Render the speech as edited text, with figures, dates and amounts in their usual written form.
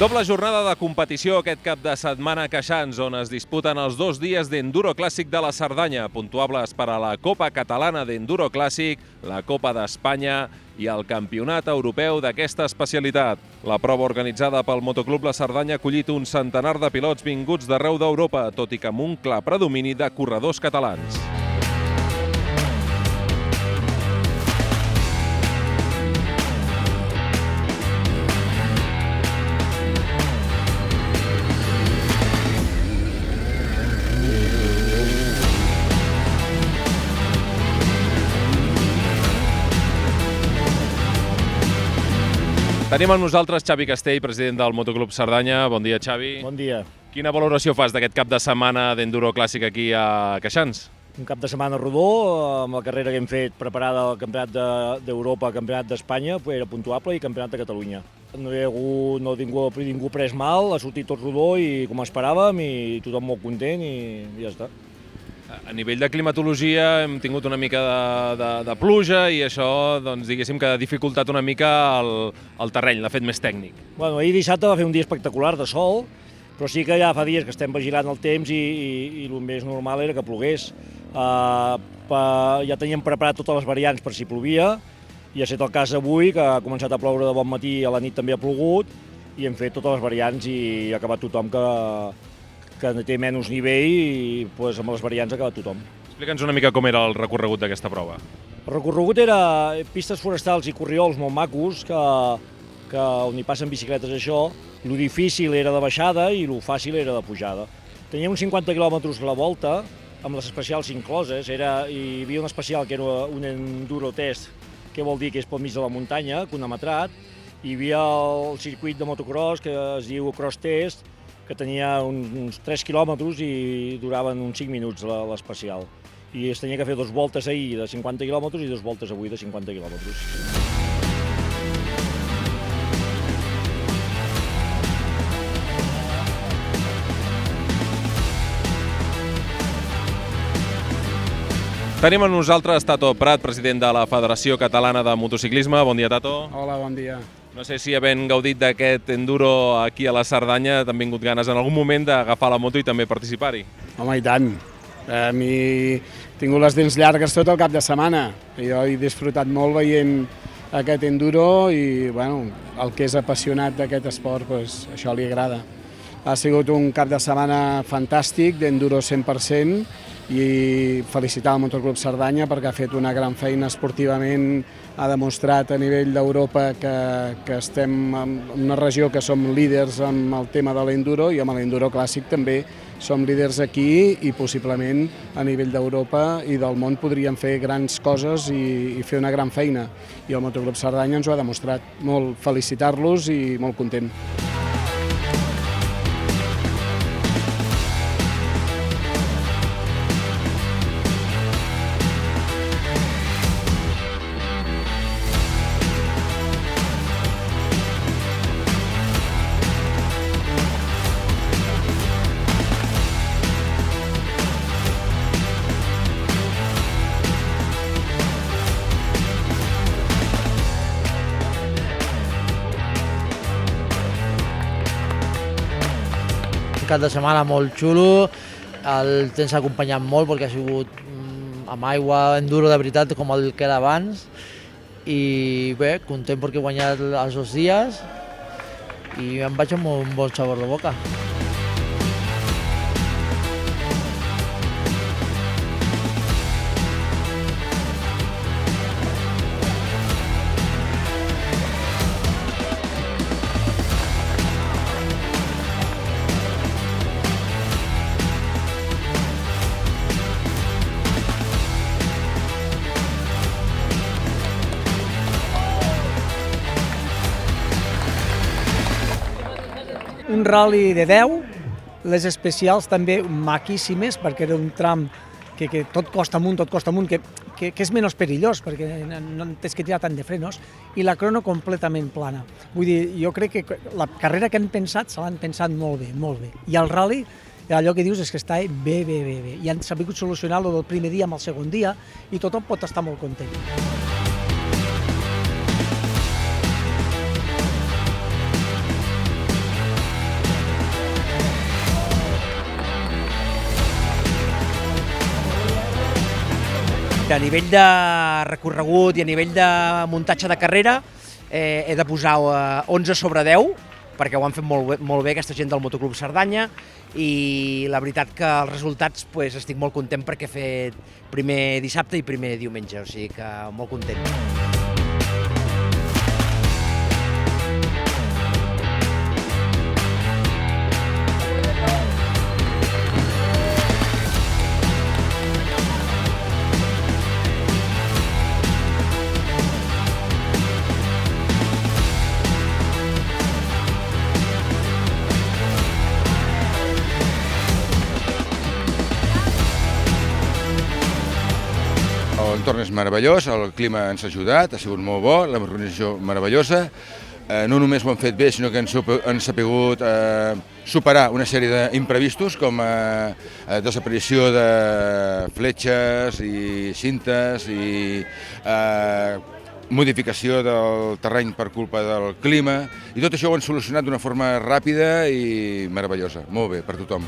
Doble jornada de competició aquest cap de setmana a Queixans, on es disputen els 2 dies d'Enduro Clàssic de la Cerdanya, puntuables per a la Copa Catalana d'Enduro Clàssic, la Copa d'Espanya i el Campionat Europeu d'aquesta especialitat. La prova organitzada pel Motoclub La Cerdanya ha acollit un centenar de pilots vinguts d'arreu d'Europa, tot i que amb un clar predomini de corredors catalans. Tenim amb nosaltres Xavi Castell, president del Motoclub Cerdanya. Bon dia, Xavi. Bon dia. Quina valoració fas d'aquest cap de setmana d'Enduro Clàssic aquí a Queixans? Un cap de setmana rodó, amb la carrera que hem fet preparada al Campionat d'Europa, Campionat d'Espanya, era puntuable, i Campionat de Catalunya. No ha hagut ningú pres mal, ha sortit tot rodó i com esperàvem, i tothom molt content i ja està. A nivell de climatologia hem tingut una mica de pluja i això, doncs, diguéssim que ha dificultat una mica el terreny, l'ha fet més tècnic. Bueno, ahir dissabte va fer un dia espectacular de sol, però sí que ja fa dies que estem vigilant el temps i el més normal era que plogués. Ja teníem preparat totes les variants per si plovia, i ha estat el cas avui, que ha començat a ploure de bon matí i a la nit també ha plogut, i hem fet totes les variants i ha acabat tothom que té menys nivell i amb les variants ha acabat tothom. Explica'ns una mica com era el recorregut d'aquesta prova. El recorregut era pistes forestals i corriols molt macos, on hi passen bicicletes això. Lo difícil era de baixada i lo fàcil era de pujada. Tenia uns 50 quilòmetres a la volta, amb les especials incloses. Hi havia un especial que era un enduro test, que vol dir que és pel mig de la muntanya, cronometrat. Hi havia el circuit de motocross, que es diu Cross Test, que tenia uns 3 quilòmetres i duraven uns 5 minuts l'especial. I es tenia que fer 2 voltes ahir de 50 quilòmetres i 2 voltes avui de 50 quilòmetres. Tenim amb nosaltres Tato Prat, president de la Federació Catalana de Motociclisme. Bon dia, Tato. Hola, bon dia. No sé si havent gaudit d'aquest enduro aquí a la Cerdanya t'han vingut ganes en algun moment d'agafar la moto i també participar-hi. Home, i tant. A mi he tingut les dents llargues tot el cap de setmana. Jo he disfrutat molt veient aquest enduro i el que és apassionat d'aquest esport, això li agrada. Ha sigut un cap de setmana fantàstic, d'enduro 100%, i felicitar el Motoclub Cerdanya perquè ha fet una gran feina esportivament, ha demostrat a nivell d'Europa que estem en una regió que som líders amb el tema de l'enduro, i amb l'enduro clàssic també som líders aquí, i possiblement a nivell d'Europa i del món podríem fer grans coses i fer una gran feina, i el Motoclub Cerdanya ens ho ha demostrat. Molt felicitar-los i molt content. Un cap de setmana molt xulo, el temps ha acompanyat molt perquè ha sigut amb aigua, enduro de veritat com el que era abans, i bé, content perquè he guanyat els 2 dies i em vaig amb un bon sabor de boca. Un ral·li de 10, les especials també maquíssimes, perquè era un tram que tot costa amunt, que és menys perillós, perquè no tens que tirar tant de frenos, i la crono completament plana. Vull dir, jo crec que la carrera que han pensat se l'han pensat molt bé, molt bé. I el ral·li, allò que dius és que està bé. I han sabut solucionar-lo del primer dia amb el segon dia, i tothom pot estar molt content. a nivell de recorregut i a nivell de muntatge de carrera he de posar 11 sobre 10, perquè ho han fet molt bé aquesta gent del Motoclub Cerdanya, i la veritat que els resultats estic molt content perquè he fet primer dissabte i primer diumenge, o sigui que molt content. L'entorn és meravellós, el clima ens ha ajudat, ha sigut molt bo, l'organització meravellosa. No només ho han fet bé, sinó que han sabut superar una sèrie d'imprevistos, com desaparició de fletxes i cintes i modificació del terreny per culpa del clima, i tot això ho han solucionat d'una forma ràpida i meravellosa, molt bé per tothom.